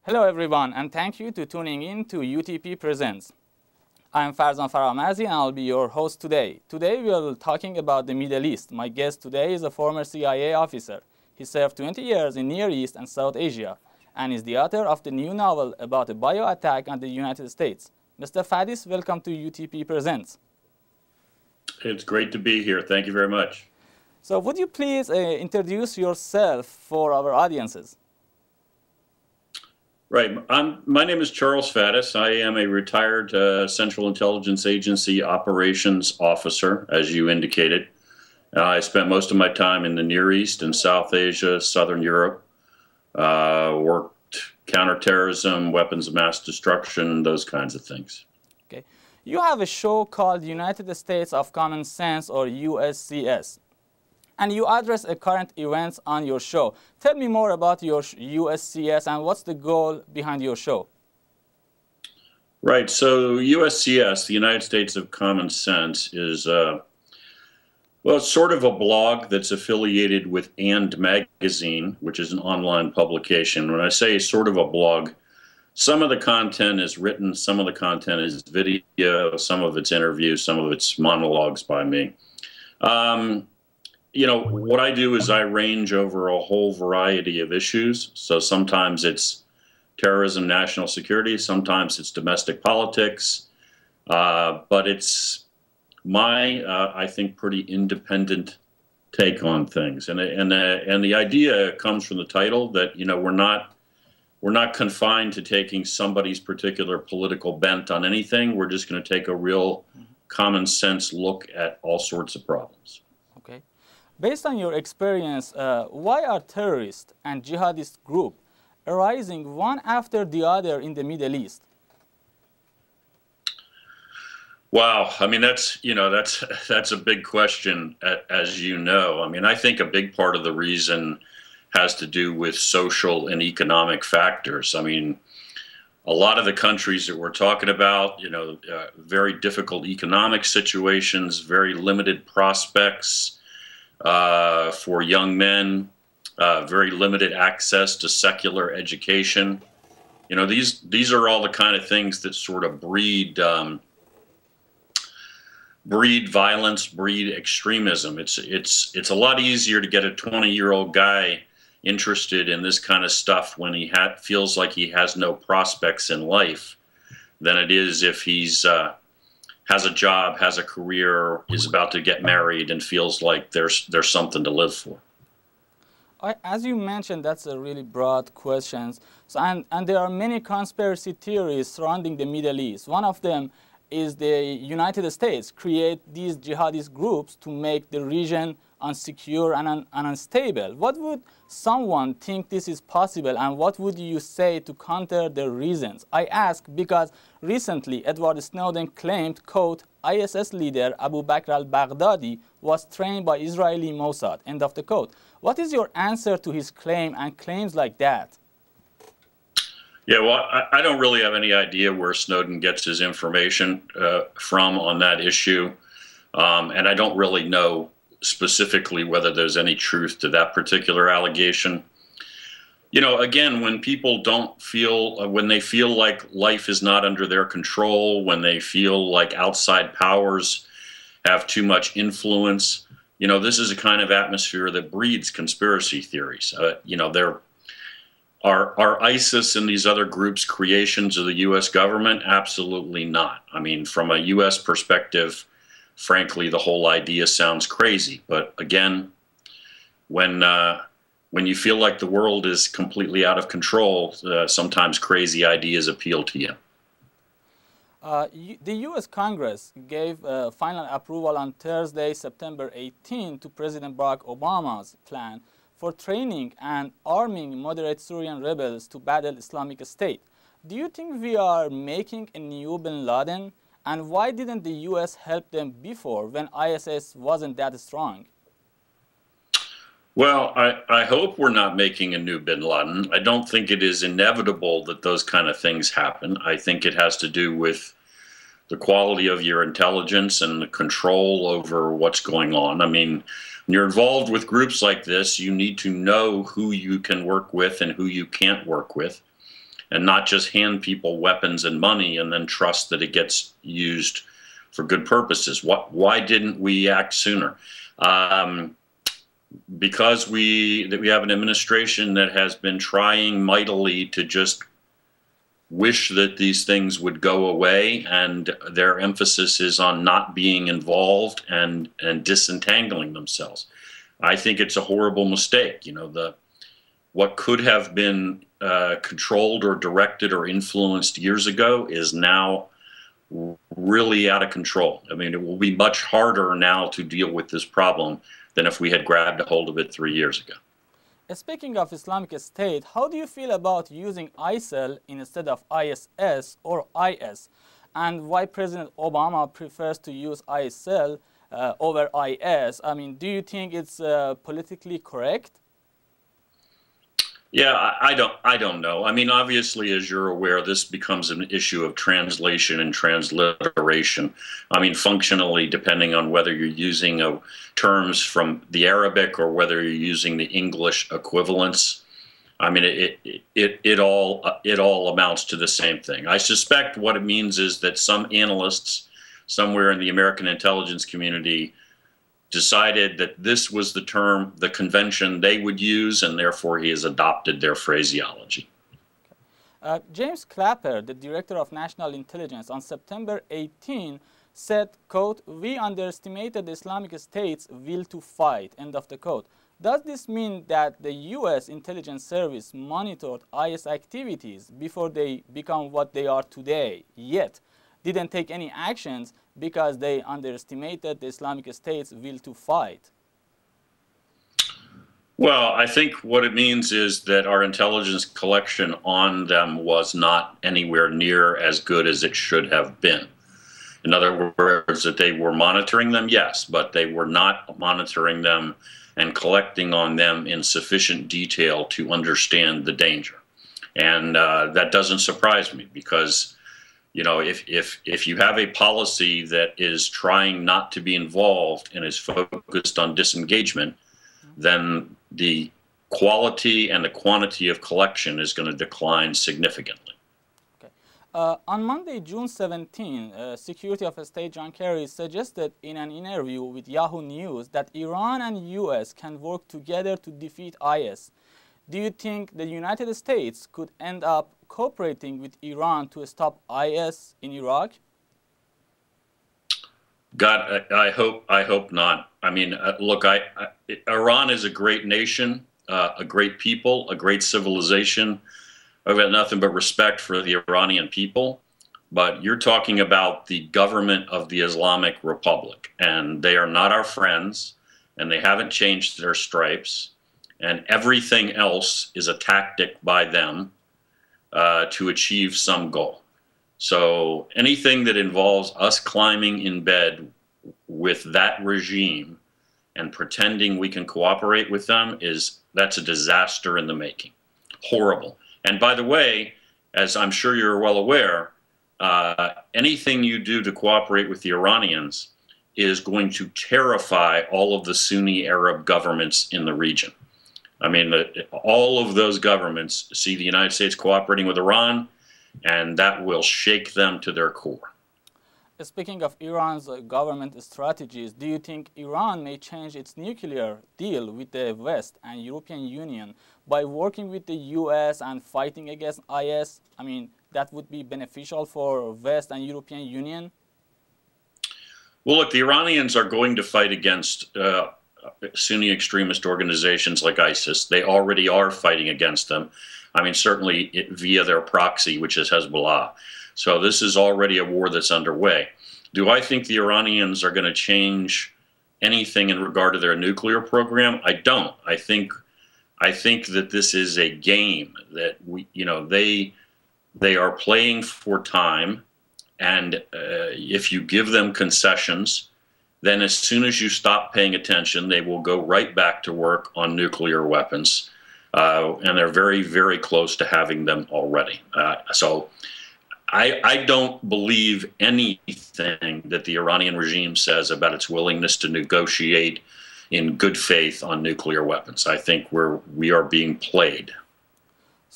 Hello everyone, and thank you to tuning in to UTP Presents. I'm Farzan Faramarzi and I'll be your host today. Today we are talking about the Middle East. My guest today is a former CIA officer. He served 20 years in Near East and South Asia and is the author of the new novel about a bio attack on the United States. Mr. Faddis, welcome to UTP Presents. It's great to be here. Thank you very much. So would you please introduce yourself for our audiences? Right. My name is Charles Faddis. I am a retired Central Intelligence Agency operations officer, as you indicated. I spent most of my time in the Near East and South Asia, Southern Europe, worked counterterrorism, weapons of mass destruction, those kinds of things. Okay. You have a show called United States of Common Sense, or USCS. And you address current events on your show. Tell me more about your USCS and what's the goal behind your show? Right. So USCS, the United States of Common Sense, is it's sort of a blog that's affiliated with And Magazine, which is an online publication. When I say sort of a blog, some of the content is written, some of the content is video, some of it's interviews, some of it's monologues by me. What I do is I range over a whole variety of issues. So sometimes it's terrorism, national security, sometimes it's domestic politics, but it's my, I think, pretty independent take on things. And the idea comes from the title that, we're not confined to taking somebody's particular political bent on anything. We're just going to take a real common sense look at all sorts of problems. Okay. Based on your experience, why are terrorist and jihadist groups arising one after the other in the Middle East? Wow, I mean that's a big question, as you know. I mean, I think a big part of the reason has to do with social and economic factors. I mean, a lot of the countries that we're talking about, very difficult economic situations, very limited prospects for young men, very limited access to secular education. These are all the kind of things that sort of breed violence, breed extremism. It's a lot easier to get a 20-year-old guy interested in this kind of stuff when he feels like he has no prospects in life than it is if he's has a job, has a career, is about to get married, and feels like there's something to live for. As you mentioned, that's a really broad question. So, and there are many conspiracy theories surrounding the Middle East. One of them is the United States create these jihadist groups to make the region unsecure and unstable. What would someone think this is possible, and what would you say to counter the reasons? I ask because recently Edward Snowden claimed, quote, ISS leader Abu Bakr al-Baghdadi was trained by Israeli Mossad, end of the quote. What is your answer to his claim and claims like that? Yeah, well, I don't really have any idea where Snowden gets his information from on that issue, and I don't really know specifically whether there's any truth to that particular allegation. Again, when people when they feel like life is not under their control, when they feel like outside powers have too much influence, this is a kind of atmosphere that breeds conspiracy theories. Are ISIS and these other groups creations of the U.S. government? Absolutely not. I mean, from a U.S. perspective, frankly, the whole idea sounds crazy. But again, when you feel like the world is completely out of control, sometimes crazy ideas appeal to you. The U.S. Congress gave final approval on Thursday, September 18, to President Barack Obama's plan for training and arming moderate Syrian rebels to battle Islamic State. Do you think we are making a new bin Laden? And why didn't the U.S. help them before when ISIS wasn't that strong? Well, I hope we're not making a new bin Laden. I don't think it is inevitable that those kind of things happen. I think it has to do with the quality of your intelligence and the control over what's going on. I mean, when you're involved with groups like this, you need to know who you can work with and who you can't work with. and not just hand people weapons and money and then trust that it gets used for good purposes. Why didn't we act sooner? Because we have an administration that has been trying mightily to just wish that these things would go away, and their emphasis is on not being involved and disentangling themselves. I think it's a horrible mistake. You know, what could have been controlled or directed or influenced years ago is now really out of control. I mean, it will be much harder now to deal with this problem than if we had grabbed a hold of it 3 years ago. Speaking of Islamic State, how do you feel about using ISIL instead of ISS or IS? And why President Obama prefers to use ISIL over IS? I mean, do you think it's politically correct? Yeah, I don't know. I mean, obviously, as you're aware, this becomes an issue of translation and transliteration. I mean, functionally, depending on whether you're using terms from the Arabic or whether you're using the English equivalents, I mean, it all amounts to the same thing. I suspect what it means is that some analysts somewhere in the American intelligence community decided that this was the term, the convention they would use, and therefore he has adopted their phraseology. James Clapper, the director of national intelligence, on September 18 said, quote, "We underestimated the Islamic State's will to fight," end of the quote. Does this mean that the U.S. intelligence service monitored IS activities before they become what they are today, yet didn't take any actions because they underestimated the Islamic State's will to fight? Well, I think what it means is that our intelligence collection on them was not anywhere near as good as it should have been. In other words, that they were monitoring them, yes, but they were not monitoring them and collecting on them in sufficient detail to understand the danger. And that doesn't surprise me, because you know, if you have a policy that is trying not to be involved and is focused on disengagement, then the quality and the quantity of collection is going to decline significantly. Okay. On Monday, June 17, Secretary of State John Kerry suggested in an interview with Yahoo News that Iran and U.S. can work together to defeat IS. Do you think the United States could end up cooperating with Iran to stop IS in Iraq? God, I hope not. I mean, look, Iran is a great nation, a great people, a great civilization. I've got nothing but respect for the Iranian people, but you're talking about the government of the Islamic Republic, and they are not our friends, and they haven't changed their stripes, and everything else is a tactic by them to achieve some goal. So anything that involves us climbing in bed with that regime and pretending we can cooperate with them, that's a disaster in the making. Horrible. And by the way, as I'm sure you're well aware, anything you do to cooperate with the Iranians is going to terrify all of the Sunni Arab governments in the region. I mean, all of those governments see the United States cooperating with Iran, and that will shake them to their core. Speaking of Iran's government strategies, do you think Iran may change its nuclear deal with the West and European Union by working with the US and fighting against IS? I mean, that would be beneficial for West and European Union? Well, look, the Iranians are going to fight against Sunni extremist organizations like ISIS. They already are fighting against them. I mean, certainly via their proxy, which is Hezbollah. So this is already a war that's underway. Do I think the Iranians are going to change anything in regard to their nuclear program? I don't. I think that this is a game that they are playing for time, and if you give them concessions, then as soon as you stop paying attention, they will go right back to work on nuclear weapons. And they're very, very close to having them already. So I don't believe anything that the Iranian regime says about its willingness to negotiate in good faith on nuclear weapons. I think we are being played.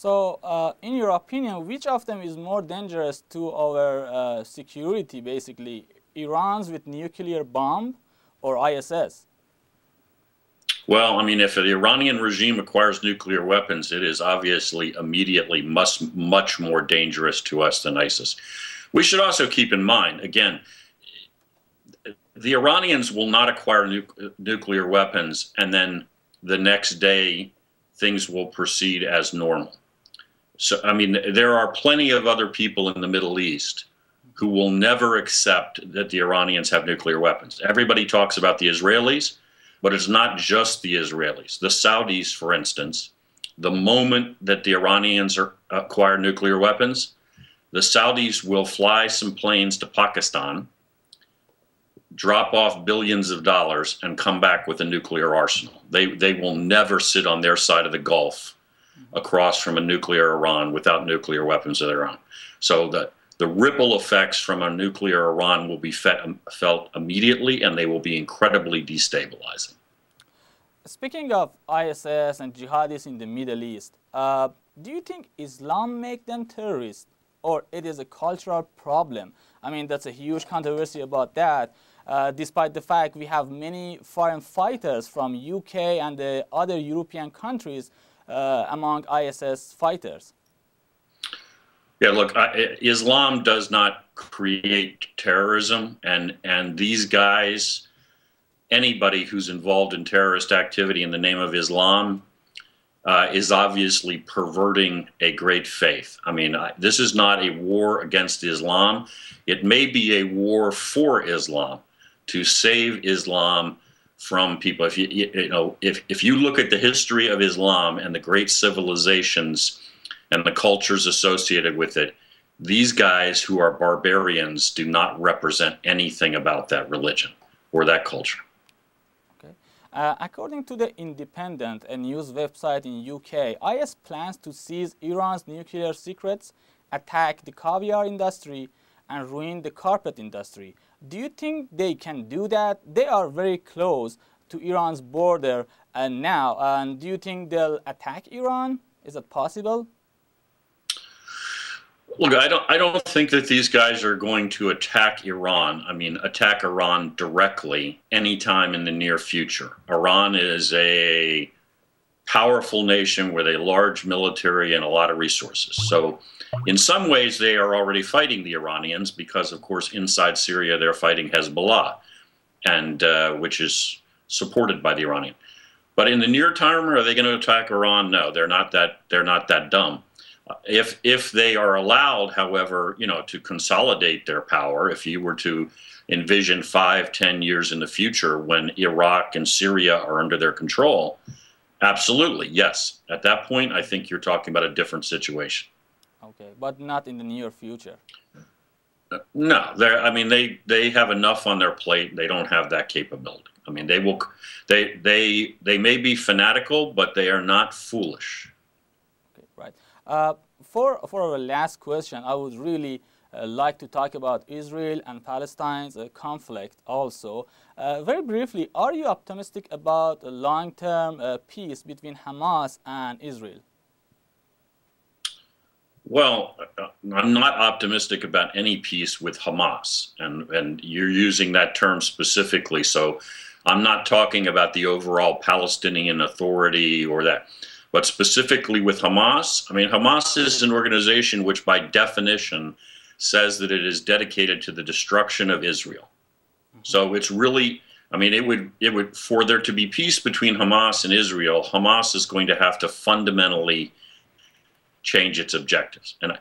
So, in your opinion, which of them is more dangerous to our security, basically? Iran's with nuclear bomb or ISS? Well, I mean, if the Iranian regime acquires nuclear weapons, it is obviously immediately much more dangerous to us than ISIS. We should also keep in mind, again, the Iranians will not acquire nuclear weapons and then the next day things will proceed as normal. So, I mean, there are plenty of other people in the Middle East who will never accept that the Iranians have nuclear weapons. Everybody talks about the Israelis, but it's not just the Israelis. The Saudis, for instance, the moment that the Iranians acquire nuclear weapons, the Saudis will fly some planes to Pakistan, drop off billions of dollars, and come back with a nuclear arsenal. They will never sit on their side of the Gulf across from a nuclear Iran without nuclear weapons of their own. So the ripple effects from a nuclear Iran will be felt immediately, and they will be incredibly destabilizing. Speaking of ISS and jihadists in the Middle East, do you think Islam make them terrorists, or it is a cultural problem? I mean, that's a huge controversy about that, despite the fact we have many foreign fighters from UK and the other European countries among ISS fighters. Yeah, look, Islam does not create terrorism, and these guys, anybody who's involved in terrorist activity in the name of Islam is obviously perverting a great faith. I mean, this is not a war against Islam. It may be a war for Islam, to save Islam from people. If you look at the history of Islam and the great civilizations and the cultures associated with it, these guys who are barbarians do not represent anything about that religion or that culture. Okay. According to The Independent, a news website in UK, IS plans to seize Iran's nuclear secrets, attack the caviar industry, and ruin the carpet industry. Do you think they can do that? They are very close to Iran's border now. And do you think they'll attack Iran? Is it possible? Look, I don't think that these guys are going to attack Iran. I mean, attack Iran directly anytime in the near future. Iran is a powerful nation with a large military and a lot of resources. So in some ways, they are already fighting the Iranians because, of course, inside Syria, they're fighting Hezbollah, and which is supported by the Iranian. But in the near term, are they going to attack Iran? No, they're not that dumb. If they are allowed, however, to consolidate their power, if you were to envision 5-10 years in the future when Iraq and Syria are under their control, absolutely, yes. At that point, I think you're talking about a different situation. Okay, but not in the near future. No, I mean, they have enough on their plate. They don't have that capability. I mean, they may be fanatical, but they are not foolish. Okay, right. For our last question, I would really like to talk about Israel and Palestine's conflict also. Very briefly, are you optimistic about a long-term peace between Hamas and Israel? Well, I'm not optimistic about any peace with Hamas, and you're using that term specifically, so I'm not talking about the overall Palestinian Authority or that. But specifically with Hamas, I mean, Hamas is an organization which by definition says that it is dedicated to the destruction of Israel. So it's really, I mean, it would for there to be peace between Hamas and Israel, Hamas is going to have to fundamentally change its objectives. And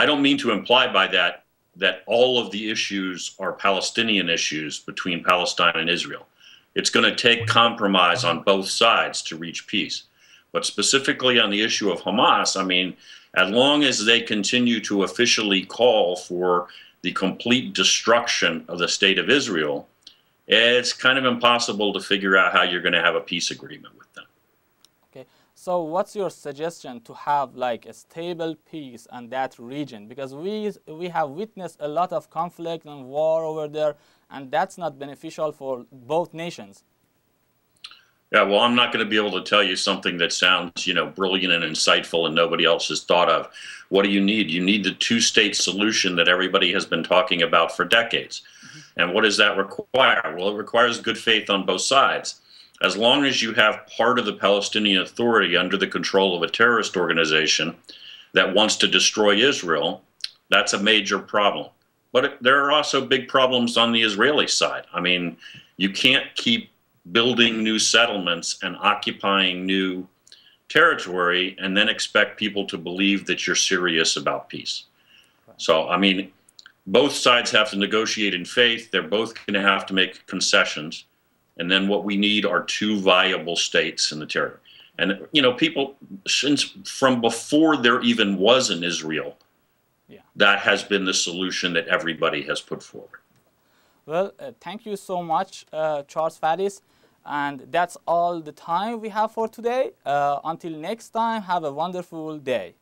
I don't mean to imply by that all of the issues are Palestinian issues between Palestine and Israel. It's going to take compromise on both sides to reach peace. But specifically on the issue of Hamas, I mean, as long as they continue to officially call for the complete destruction of the state of Israel, it's kind of impossible to figure out how you're going to have a peace agreement with them. Okay, so what's your suggestion to have like a stable peace in that region? Because we have witnessed a lot of conflict and war over there, and that's not beneficial for both nations. Yeah, well, I'm not going to be able to tell you something that sounds, brilliant and insightful and nobody else has thought of. What do you need? You need the two-state solution that everybody has been talking about for decades. And what does that require? Well, it requires good faith on both sides. As long as you have part of the Palestinian Authority under the control of a terrorist organization that wants to destroy Israel, that's a major problem. But there are also big problems on the Israeli side. I mean, you can't keep building new settlements and occupying new territory and then expect people to believe that you're serious about peace. So, I mean, both sides have to negotiate in faith. They're both going to have to make concessions. And then what we need are two viable states in the territory. And, people, since from before there even was an Israel, that has been the solution that everybody has put forward. Well, thank you so much, Charles Faddis. And that's all the time we have for today. Until next time, have a wonderful day.